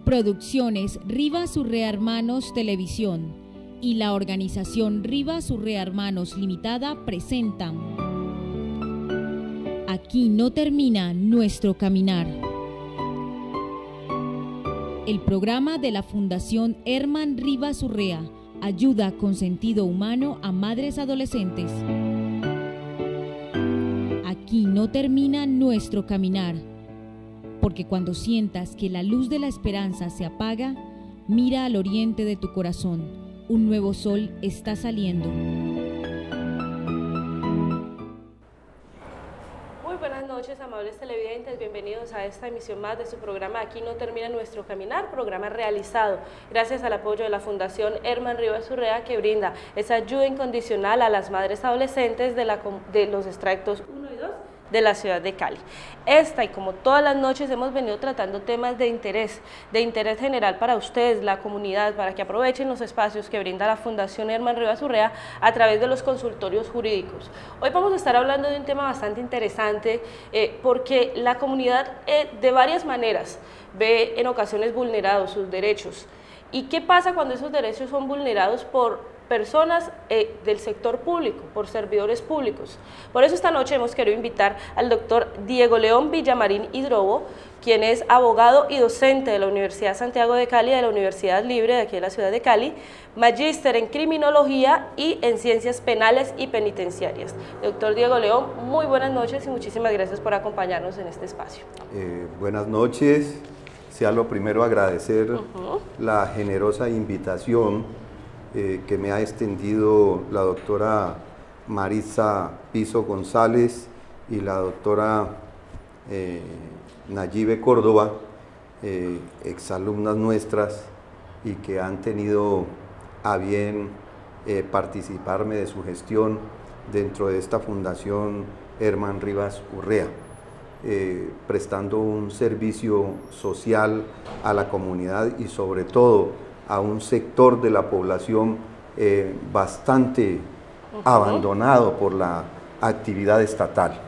Producciones Rivas Urrea Hermanos Televisión y la organización Rivas Urrea Hermanos Limitada presentan Aquí no termina nuestro caminar. El programa de la Fundación Herman Rivas Urrea ayuda con sentido humano a madres adolescentes. Aquí no termina nuestro caminar, porque cuando sientas que la luz de la esperanza se apaga, mira al oriente de tu corazón, un nuevo sol está saliendo. Muy buenas noches, amables televidentes, bienvenidos a esta emisión más de su programa Aquí no termina nuestro caminar, programa realizado gracias al apoyo de la Fundación Herman Rivas Urrea, que brinda esa ayuda incondicional a las madres adolescentes de los extractos 1 y 2 de la ciudad de Cali. Esta y como todas las noches hemos venido tratando temas de interés general para ustedes, la comunidad, para que aprovechen los espacios que brinda la Fundación Herman Rivas Urrea a través de los consultorios jurídicos. Hoy vamos a estar hablando de un tema bastante interesante porque la comunidad de varias maneras ve en ocasiones vulnerados sus derechos. ¿Y qué pasa cuando esos derechos son vulnerados por personas del sector público, por servidores públicos? Por eso esta noche hemos querido invitar al doctor Diego León Villamarín Hidrobo, quien es abogado y docente de la Universidad Santiago de Cali, de la Universidad Libre de aquí de la ciudad de Cali, magíster en criminología y en ciencias penales y penitenciarias. Doctor Diego León, muy buenas noches y muchísimas gracias por acompañarnos en este espacio. Buenas noches, sea lo primero agradecer la generosa invitación que me ha extendido la doctora Marisa Piso González y la doctora Nayibe Córdoba, exalumnas nuestras, y que han tenido a bien participarme de su gestión dentro de esta Fundación Herman Rivas Urrea, prestando un servicio social a la comunidad y sobre todo a un sector de la población bastante abandonado por la actividad estatal.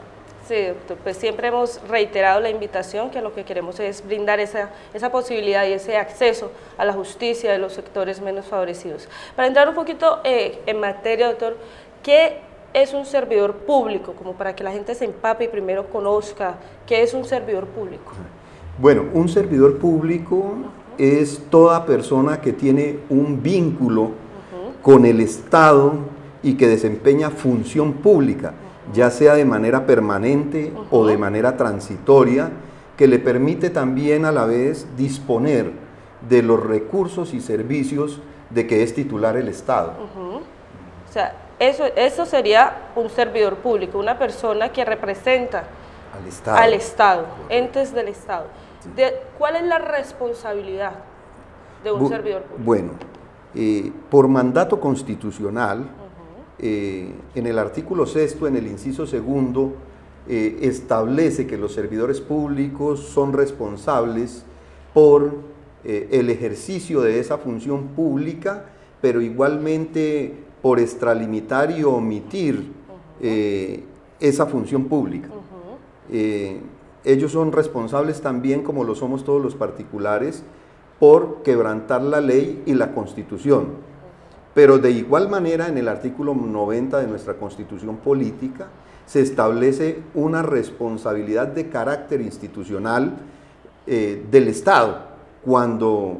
Sí, doctor, pues siempre hemos reiterado la invitación, que lo que queremos es brindar esa posibilidad y ese acceso a la justicia de los sectores menos favorecidos. Para entrar un poquito en materia, doctor, ¿qué es un servidor público? Como para que la gente se empape y primero conozca qué es un servidor público. Bueno, un servidor público es toda persona que tiene un vínculo con el Estado y que desempeña función pública, ya sea de manera permanente o de manera transitoria, que le permite también a la vez disponer de los recursos y servicios de que es titular el Estado. O sea, eso sería un servidor público, una persona que representa al Estado, entes del Estado. ¿Cuál es la responsabilidad de un servidor público? Bueno, por mandato constitucional, en el artículo 6º, en el inciso 2º, establece que los servidores públicos son responsables por el ejercicio de esa función pública, pero igualmente por extralimitar y omitir esa función pública. Ellos son responsables también, como lo somos todos los particulares, por quebrantar la ley y la Constitución. Pero de igual manera, en el artículo 90 de nuestra Constitución Política, se establece una responsabilidad de carácter institucional del Estado, cuando,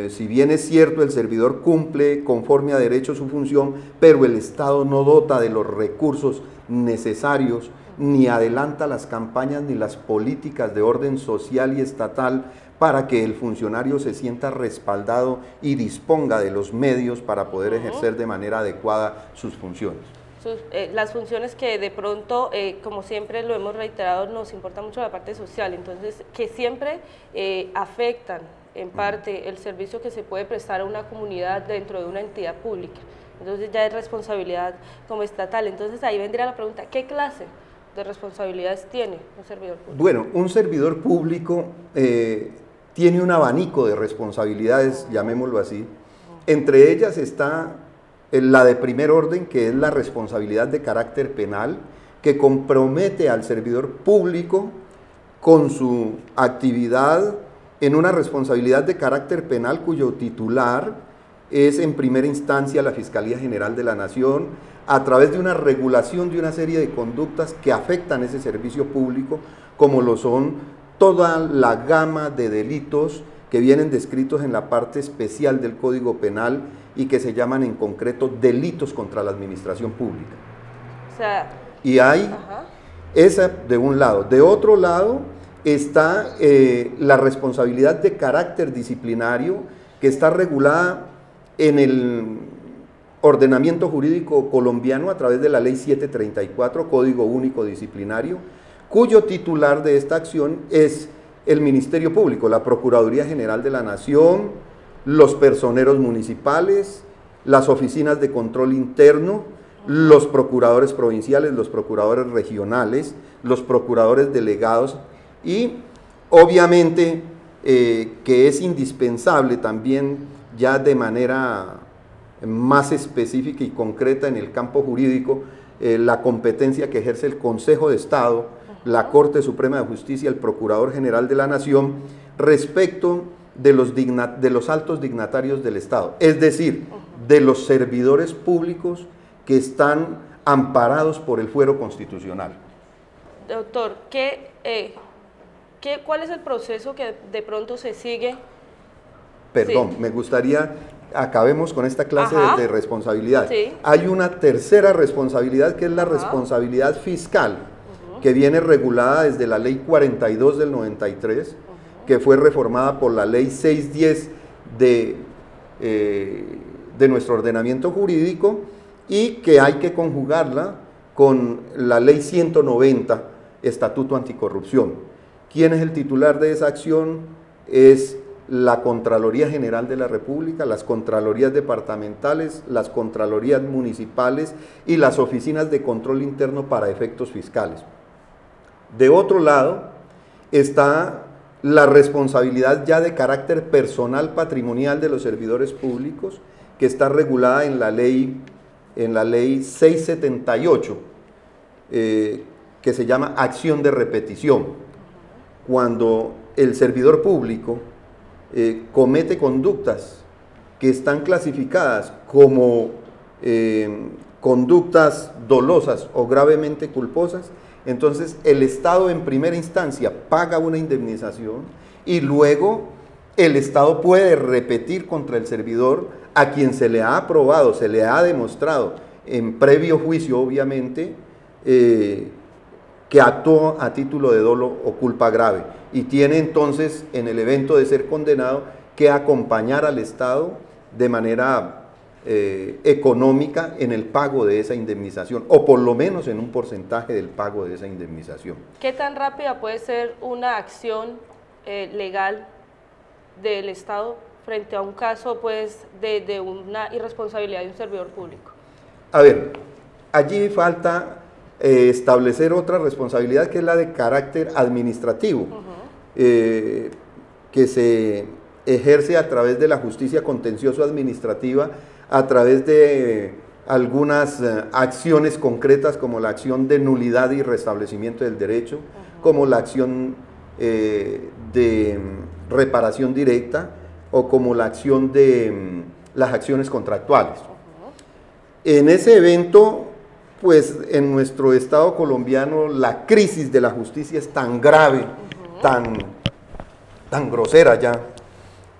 si bien es cierto, el servidor cumple conforme a derecho su función, pero el Estado no dota de los recursos necesarios, ni adelanta las campañas ni las políticas de orden social y estatal para que el funcionario se sienta respaldado y disponga de los medios para poder ejercer de manera adecuada sus funciones. Las funciones que de pronto, como siempre lo hemos reiterado, nos importa mucho la parte social, entonces que siempre afectan en parte el servicio que se puede prestar a una comunidad dentro de una entidad pública. Entonces ya es responsabilidad como estatal. Entonces ahí vendría la pregunta, ¿qué clase de responsabilidades tiene un servidor público? Bueno, un servidor público tiene un abanico de responsabilidades, llamémoslo así. Entre ellas está la de primer orden, que es la responsabilidad de carácter penal, que compromete al servidor público con su actividad en una responsabilidad de carácter penal cuyo titular es en primera instancia la Fiscalía General de la Nación, a través de una regulación de una serie de conductas que afectan ese servicio público, como lo son toda la gama de delitos que vienen descritos en la parte especial del Código Penal y que se llaman en concreto delitos contra la administración pública. O sea, y hay esa de un lado. De otro lado está la responsabilidad de carácter disciplinario, que está regulada en el ordenamiento jurídico colombiano a través de la Ley 734, Código Único Disciplinario, cuyo titular de esta acción es el Ministerio Público, la Procuraduría General de la Nación, los personeros municipales, las oficinas de control interno, los procuradores provinciales, los procuradores regionales, los procuradores delegados y obviamente que es indispensable también ya de manera más específica y concreta en el campo jurídico la competencia que ejerce el Consejo de Estado, la Corte Suprema de Justicia, el Procurador General de la Nación respecto de los altos dignatarios del Estado, es decir, de los servidores públicos que están amparados por el fuero constitucional. Doctor, ¿cuál es el proceso que de pronto se sigue? Perdón, Sí. me gustaría, acabemos con esta clase de responsabilidad. Sí. Hay una tercera responsabilidad que es la responsabilidad fiscal, que viene regulada desde la Ley 42 del 93, que fue reformada por la Ley 610 de nuestro ordenamiento jurídico y que hay que conjugarla con la Ley 190, Estatuto Anticorrupción. ¿Quién es el titular de esa acción? Es la Contraloría General de la República, las Contralorías Departamentales, las Contralorías Municipales y las Oficinas de Control Interno para efectos fiscales. De otro lado, está la responsabilidad ya de carácter personal patrimonial de los servidores públicos, que está regulada en la ley 678, que se llama acción de repetición. Cuando el servidor público comete conductas que están clasificadas como conductas dolosas o gravemente culposas, entonces el Estado en primera instancia paga una indemnización y luego el Estado puede repetir contra el servidor a quien se le ha aprobado, se le ha demostrado en previo juicio obviamente que actuó a título de dolo o culpa grave y tiene entonces en el evento de ser condenado que acompañar al Estado de manera económica en el pago de esa indemnización o por lo menos en un porcentaje del pago de esa indemnización. ¿Qué tan rápida puede ser una acción legal del Estado frente a un caso pues de una irresponsabilidad de un servidor público? A ver, allí falta establecer otra responsabilidad que es la de carácter administrativo, que se ejerce a través de la justicia contencioso administrativa, a través de algunas acciones concretas como la acción de nulidad y restablecimiento del derecho, como la acción de reparación directa o como la acción de las acciones contractuales. En ese evento, pues en nuestro Estado colombiano la crisis de la justicia es tan grave, tan grosera ya,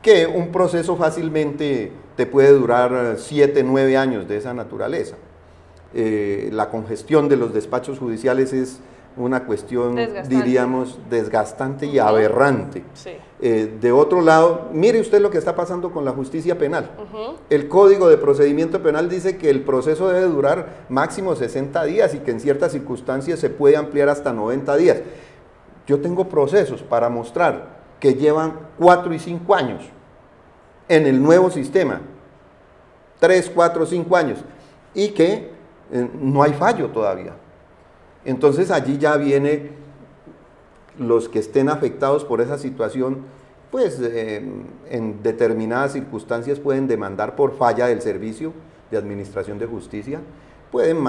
que un proceso fácilmente te puede durar 7, 9 años de esa naturaleza. La congestión de los despachos judiciales es una cuestión, diríamos, desgastante y aberrante. Sí. De otro lado, mire usted lo que está pasando con la justicia penal. El Código de Procedimiento Penal dice que el proceso debe durar máximo 60 días y que en ciertas circunstancias se puede ampliar hasta 90 días. Yo tengo procesos para mostrar que llevan 4 y 5 años en el nuevo sistema, 3, 4, 5 años, y que no hay fallo todavía. Entonces allí ya viene los que estén afectados por esa situación, pues en determinadas circunstancias pueden demandar por falla del servicio de administración de justicia, pueden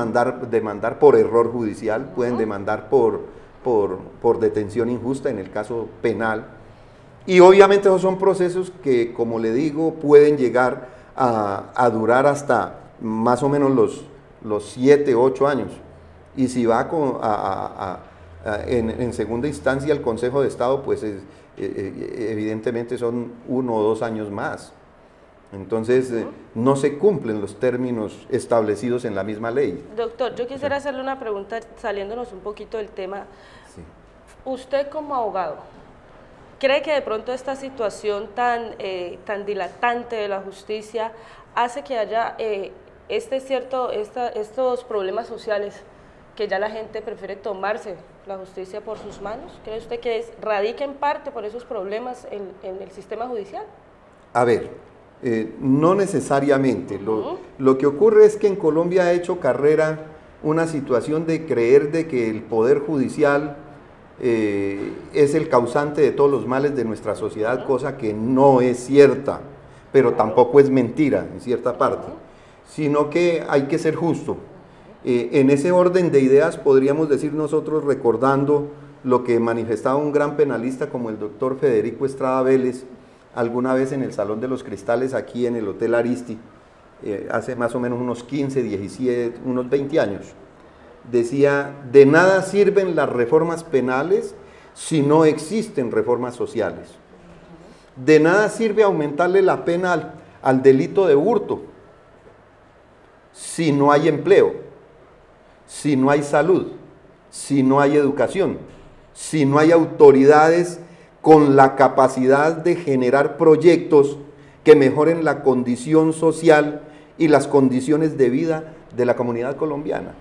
demandar por error judicial, pueden demandar por detención injusta en el caso penal, Y obviamente esos son procesos que, como le digo, pueden llegar a durar hasta más o menos los 7, 8 años. Y si va en segunda instancia al Consejo de Estado, pues evidentemente son 1 o 2 años más. Entonces, no se cumplen los términos establecidos en la misma ley. Doctor, yo quisiera hacerle una pregunta saliéndonos un poquito del tema. Sí. Usted como abogado, ¿cree que de pronto esta situación tan dilatante de la justicia hace que haya estos problemas sociales, que ya la gente prefiere tomarse la justicia por sus manos? ¿Cree usted que radica en parte por esos problemas en el sistema judicial? A ver, no necesariamente. Lo que ocurre es que en Colombia ha hecho carrera una situación de creer de que el Poder Judicial es el causante de todos los males de nuestra sociedad, cosa que no es cierta, pero tampoco es mentira en cierta parte, sino que hay que ser justo. En ese orden de ideas podríamos decir nosotros, recordando lo que manifestaba un gran penalista como el doctor Federico Estrada Vélez alguna vez en el Salón de los Cristales aquí en el Hotel Aristi, hace más o menos unos 15, 17, unos 20 años. Decía, de nada sirven las reformas penales si no existen reformas sociales. De nada sirve aumentarle la pena al delito de hurto si no hay empleo, si no hay salud, si no hay educación, si no hay autoridades con la capacidad de generar proyectos que mejoren la condición social y las condiciones de vida de la comunidad colombiana.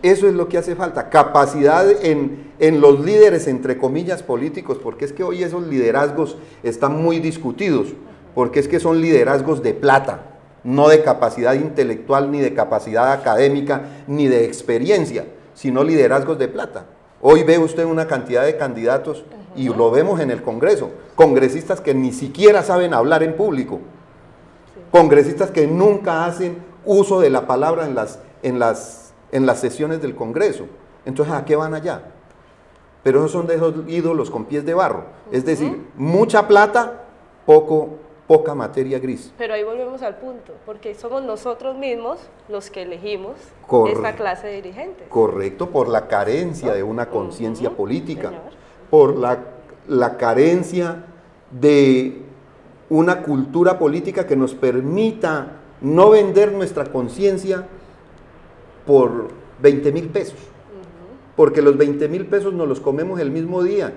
Eso es lo que hace falta, capacidad en los líderes, entre comillas, políticos, porque es que hoy esos liderazgos están muy discutidos, porque es que son liderazgos de plata, no de capacidad intelectual, ni de capacidad académica, ni de experiencia, sino liderazgos de plata. Hoy ve usted una cantidad de candidatos, y lo vemos en el Congreso, congresistas que ni siquiera saben hablar en público, congresistas que nunca hacen uso de la palabra en las sesiones del Congreso. Entonces, ¿a qué van allá? Pero esos son de esos ídolos con pies de barro, es decir, mucha plata, poca materia gris. Pero ahí volvemos al punto, porque somos nosotros mismos los que elegimos esta clase de dirigentes. Correcto, por la carencia de una conciencia política, por la carencia de una cultura política que nos permita no vender nuestra conciencia por 20.000 pesos, porque los 20.000 pesos nos los comemos el mismo día,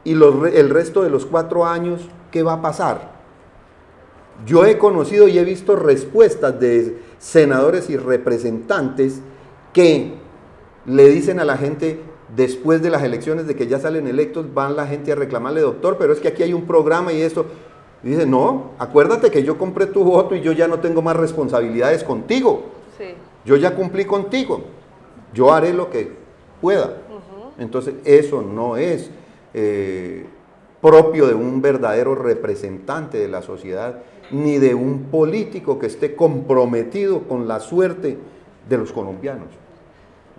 y el resto de los 4 años, ¿qué va a pasar? Yo he conocido y he visto respuestas de senadores y representantes que le dicen a la gente, después de las elecciones, de que ya salen electos, van la gente a reclamarle, doctor, pero es que aquí hay un programa y esto. Y dice, no, acuérdate que yo compré tu voto y yo ya no tengo más responsabilidades contigo. Sí. Yo ya cumplí contigo, yo haré lo que pueda. Entonces, eso no es propio de un verdadero representante de la sociedad, ni de un político que esté comprometido con la suerte de los colombianos.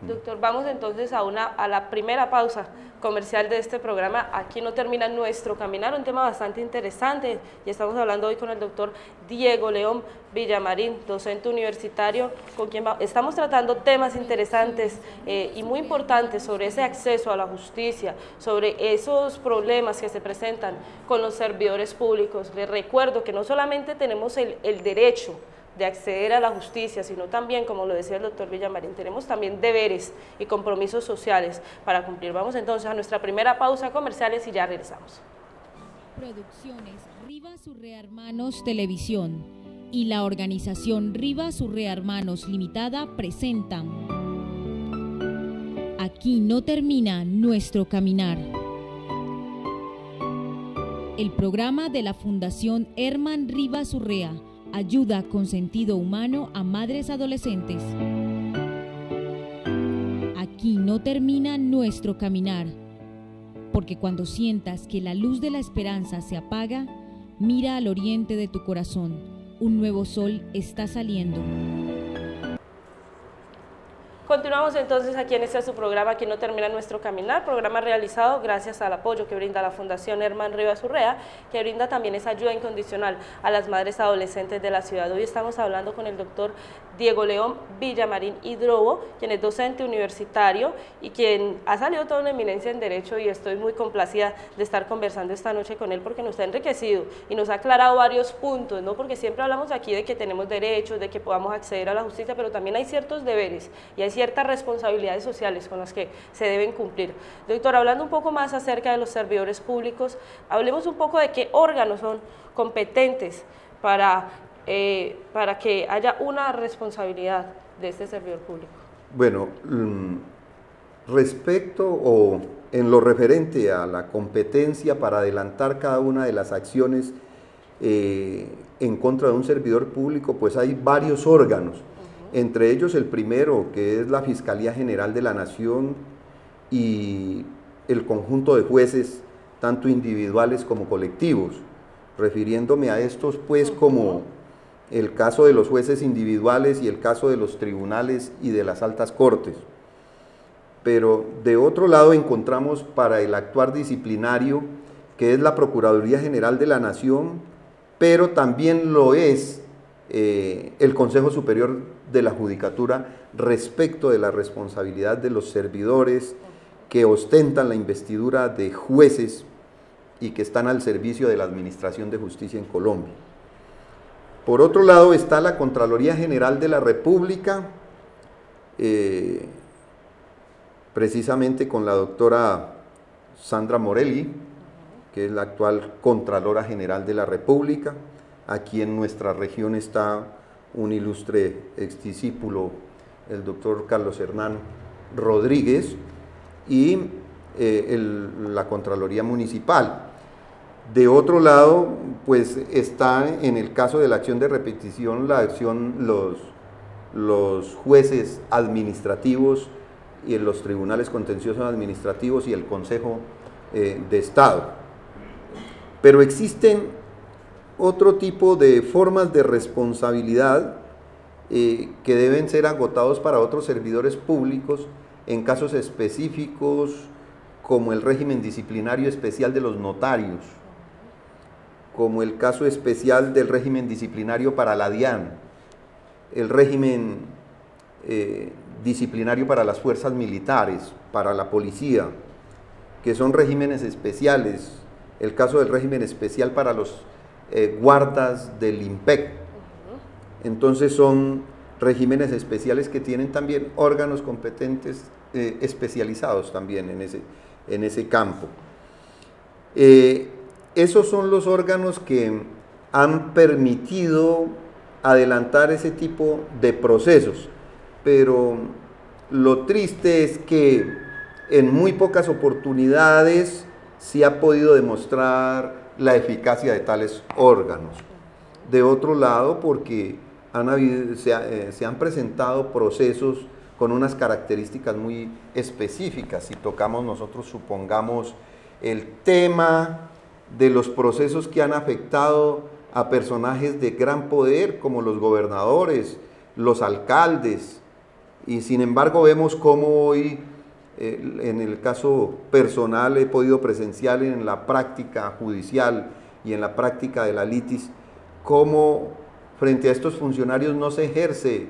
Doctor, vamos entonces a la primera pausa comercial de este programa. Aquí no termina nuestro caminar, un tema bastante interesante, y estamos hablando hoy con el doctor Diego León Villamarín, docente universitario, con quien estamos tratando temas interesantes y muy importantes sobre ese acceso a la justicia, sobre esos problemas que se presentan con los servidores públicos. Les recuerdo que no solamente tenemos el derecho de acceder a la justicia, sino también, como lo decía el doctor Villamarín, tenemos también deberes y compromisos sociales para cumplir. Vamos entonces a nuestra primera pausa comerciales y ya regresamos. Producciones Rivas Urrea Hermanos Televisión y la organización Rivas Urrea Hermanos Limitada presentan Aquí no termina nuestro caminar. El programa de la Fundación Herman Rivas Urrea, ayuda con sentido humano a madres adolescentes. Aquí no termina nuestro caminar, porque cuando sientas que la luz de la esperanza se apaga, mira al oriente de tu corazón, un nuevo sol está saliendo. Continuamos entonces aquí en este su programa, Aquí no termina nuestro caminar, programa realizado gracias al apoyo que brinda la Fundación Herman Rivas Urrea, que brinda también esa ayuda incondicional a las madres adolescentes de la ciudad. Hoy estamos hablando con el doctor Diego León Villamarín Hidrobo, quien es docente universitario y quien ha salido toda una eminencia en Derecho, y estoy muy complacida de estar conversando esta noche con él porque nos ha enriquecido y nos ha aclarado varios puntos, ¿no? Porque siempre hablamos aquí de que tenemos derechos, de que podamos acceder a la justicia, pero también hay ciertos deberes y hay ciertas responsabilidades sociales con las que se deben cumplir. Doctor, hablando un poco más acerca de los servidores públicos, hablemos un poco de qué órganos son competentes para que haya una responsabilidad de este servidor público. Bueno, respecto o en lo referente a la competencia para adelantar cada una de las acciones en contra de un servidor público, pues hay varios órganos. Entre ellos el primero, que es la Fiscalía General de la Nación, y el conjunto de jueces, tanto individuales como colectivos, refiriéndome a estos pues como el caso de los jueces individuales y el caso de los tribunales y de las altas cortes. Pero de otro lado encontramos para el actuar disciplinario, que es la Procuraduría General de la Nación, pero también lo es el Consejo Superior de la Judicatura respecto de la responsabilidad de los servidores que ostentan la investidura de jueces y que están al servicio de la Administración de Justicia en Colombia. Por otro lado está la Contraloría General de la República, precisamente con la doctora Sandra Morelli, que es la actual Contralora General de la República. Aquí en nuestra región está un ilustre exdiscípulo, el doctor Carlos Hernán Rodríguez, y la Contraloría Municipal. De otro lado, pues está en el caso de la acción de repetición, los jueces administrativos y en los tribunales contenciosos administrativos y el Consejo de Estado. Pero existen otro tipo de formas de responsabilidad que deben ser agotados para otros servidores públicos en casos específicos, como el régimen disciplinario especial de los notarios, como el caso especial del régimen disciplinario para la DIAN, el régimen disciplinario para las fuerzas militares, para la policía, que son regímenes especiales, el caso del régimen especial para los guardas del IMPEC. Entonces son regímenes especiales que tienen también órganos competentes especializados también en ese campo. Esos son los órganos que han permitido adelantar ese tipo de procesos, pero lo triste es que en muy pocas oportunidades se ha podido demostrar la eficacia de tales órganos. De otro lado, porque se han presentado procesos con unas características muy específicas. Si tocamos nosotros, supongamos, el tema de los procesos que han afectado a personajes de gran poder, como los gobernadores, los alcaldes, y sin embargo vemos cómo hoy, en el caso personal, he podido presenciar en la práctica judicial y en la práctica de la litis, cómo frente a estos funcionarios no se ejerce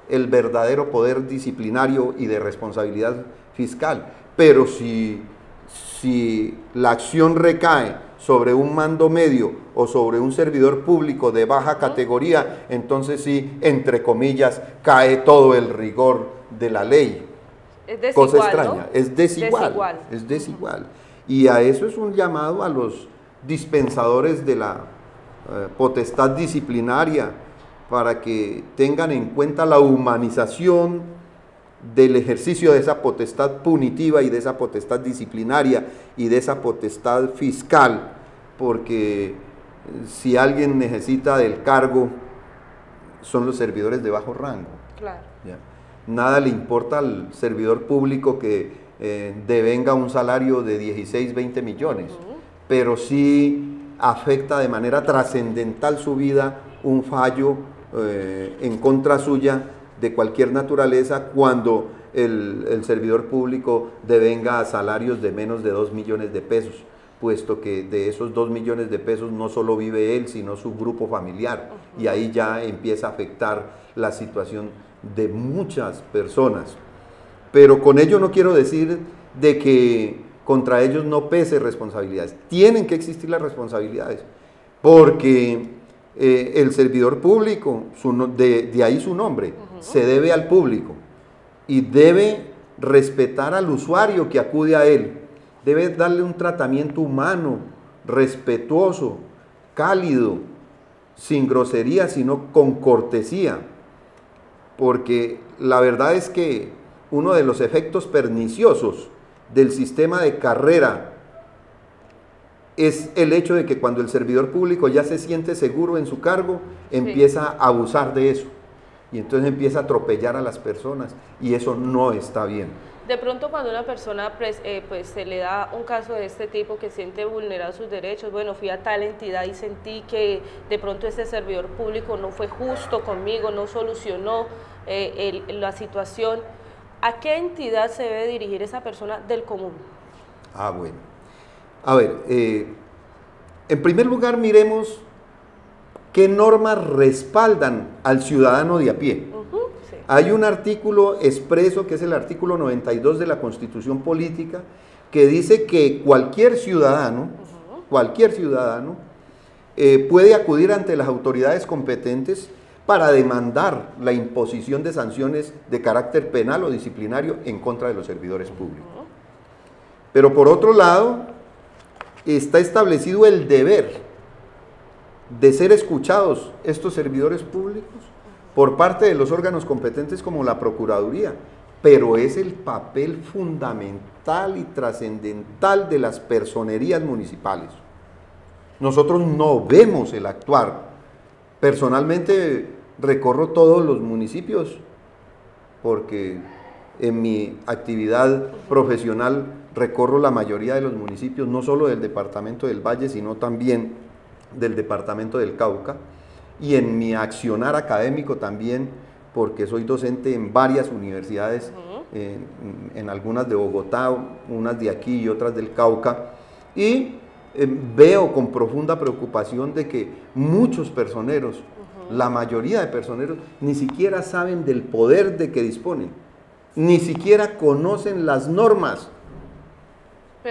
el verdadero poder disciplinario y de responsabilidad fiscal. Pero si la acción recae sobre un mando medio o sobre un servidor público de baja categoría, entonces sí, entre comillas, cae todo el rigor de la ley. Es desigual, cosa extraña, ¿no? Es desigual. Y a eso es un llamado a los dispensadores de la potestad disciplinaria, para que tengan en cuenta la humanización del ejercicio de esa potestad punitiva y de esa potestad disciplinaria y de esa potestad fiscal, porque si alguien necesita del cargo, son los servidores de bajo rango. Claro. ¿Ya? Nada le importa al servidor público que devenga un salario de 16, 20 millones, pero sí afecta de manera trascendental su vida un fallo en contra suya de cualquier naturaleza, cuando el servidor público devenga salarios de menos de 2 millones de pesos, puesto que de esos 2 millones de pesos no solo vive él, sino su grupo familiar, y ahí ya empieza a afectar la situación de muchas personas. Pero con ello no quiero decir de que contra ellos no pese responsabilidades. Tienen que existir las responsabilidades, porque el servidor público, de ahí su nombre, se debe al público y debe respetar al usuario que acude a él, debe darle un tratamiento humano, respetuoso, cálido, sin grosería, sino con cortesía, porque la verdad es que uno de los efectos perniciosos del sistema de carrera es el hecho de que cuando el servidor público ya se siente seguro en su cargo, empieza a abusar de eso, y entonces empieza a atropellar a las personas, y eso no está bien. De pronto cuando una persona pues se le da un caso de este tipo, que siente vulnerados sus derechos, bueno, fui a tal entidad y sentí que de pronto este servidor público no fue justo conmigo, no solucionó la situación, ¿a qué entidad se debe dirigir esa persona del común? Ah, bueno. A ver, en primer lugar miremos qué normas respaldan al ciudadano de a pie. Sí. Hay un artículo expreso, que es el artículo 92 de la Constitución Política, que dice que cualquier ciudadano puede acudir ante las autoridades competentes para demandar la imposición de sanciones de carácter penal o disciplinario en contra de los servidores públicos. Pero por otro lado, está establecido el deber de ser escuchados estos servidores públicos por parte de los órganos competentes como la Procuraduría, pero es el papel fundamental y trascendental de las personerías municipales. Nosotros no vemos el actuar. Personalmente recorro todos los municipios porque en mi actividad profesional recorro la mayoría de los municipios, no solo del departamento del Valle, sino también del departamento del Cauca, y en mi accionar académico también, porque soy docente en varias universidades, en algunas de Bogotá, unas de aquí y otras del Cauca, y veo con profunda preocupación de que muchos personeros, la mayoría de personeros, ni siquiera saben del poder de que disponen, ni siquiera conocen las normas.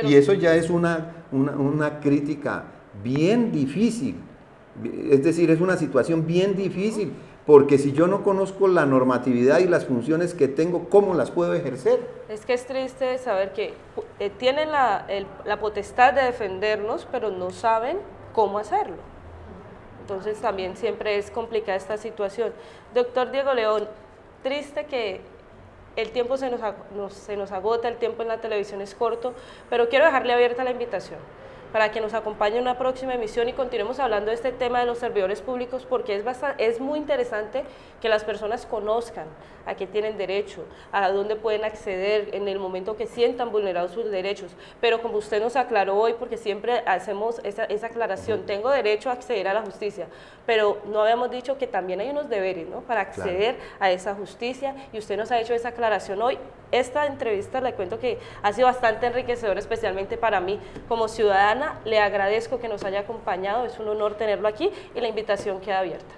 Y eso ya es una crítica bien difícil, es decir, es una situación bien difícil, porque si yo no conozco la normatividad y las funciones que tengo, ¿cómo las puedo ejercer? Es que es triste saber que tienen la potestad de defendernos, pero no saben cómo hacerlo. Entonces también siempre es complicada esta situación. Doctor Diego León, triste que el tiempo se nos agota, el tiempo en la televisión es corto, pero quiero dejarle abierta la invitación para que nos acompañe en una próxima emisión y continuemos hablando de este tema de los servidores públicos, porque es muy interesante que las personas conozcan a qué tienen derecho, a dónde pueden acceder en el momento que sientan vulnerados sus derechos. Pero como usted nos aclaró hoy, porque siempre hacemos esa aclaración, tengo derecho a acceder a la justicia, pero no habíamos dicho que también hay unos deberes, ¿no?, para acceder a esa justicia, y usted nos ha hecho esa aclaración hoy. Esta entrevista, le cuento que ha sido bastante enriquecedora, especialmente para mí como ciudadana. Le agradezco que nos haya acompañado, es un honor tenerlo aquí y la invitación queda abierta.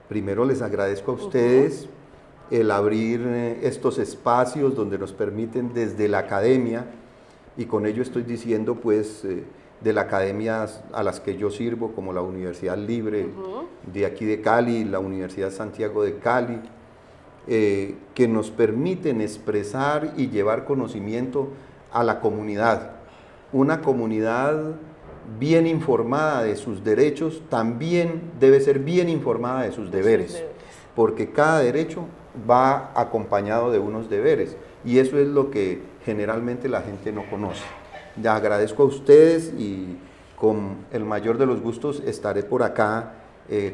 Primero les agradezco a ustedes el abrir estos espacios donde nos permiten desde la academia, y con ello estoy diciendo pues de la academia a las que yo sirvo, como la Universidad Libre de aquí de Cali, la Universidad Santiago de Cali, que nos permiten expresar y llevar conocimiento a la comunidad. Una comunidad bien informada de sus derechos también debe ser bien informada de sus deberes, porque cada derecho va acompañado de unos deberes, y eso es lo que generalmente la gente no conoce. Ya agradezco a ustedes y con el mayor de los gustos estaré por acá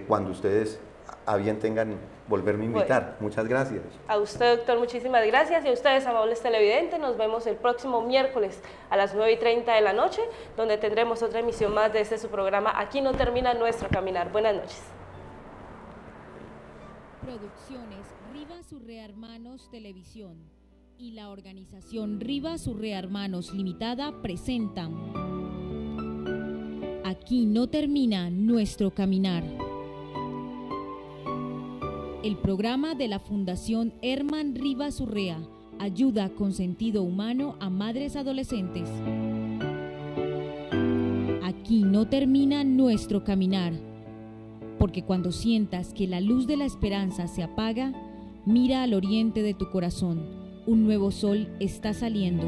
cuando ustedes a bien tengan volverme a invitar. Bueno, muchas gracias. A usted, doctor, muchísimas gracias, y a ustedes, amables televidentes, nos vemos el próximo miércoles a las 9:30 de la noche, donde tendremos otra emisión más de su programa Aquí no termina nuestro caminar. Buenas noches. Producciones Rivas Urrea Hermanos Televisión y la organización Rivas Urrea Hermanos Limitada presentan Aquí no termina nuestro caminar. El programa de la Fundación Herman Rivas Urrea ayuda con sentido humano a madres adolescentes. Aquí no termina nuestro caminar, porque cuando sientas que la luz de la esperanza se apaga, mira al oriente de tu corazón, un nuevo sol está saliendo.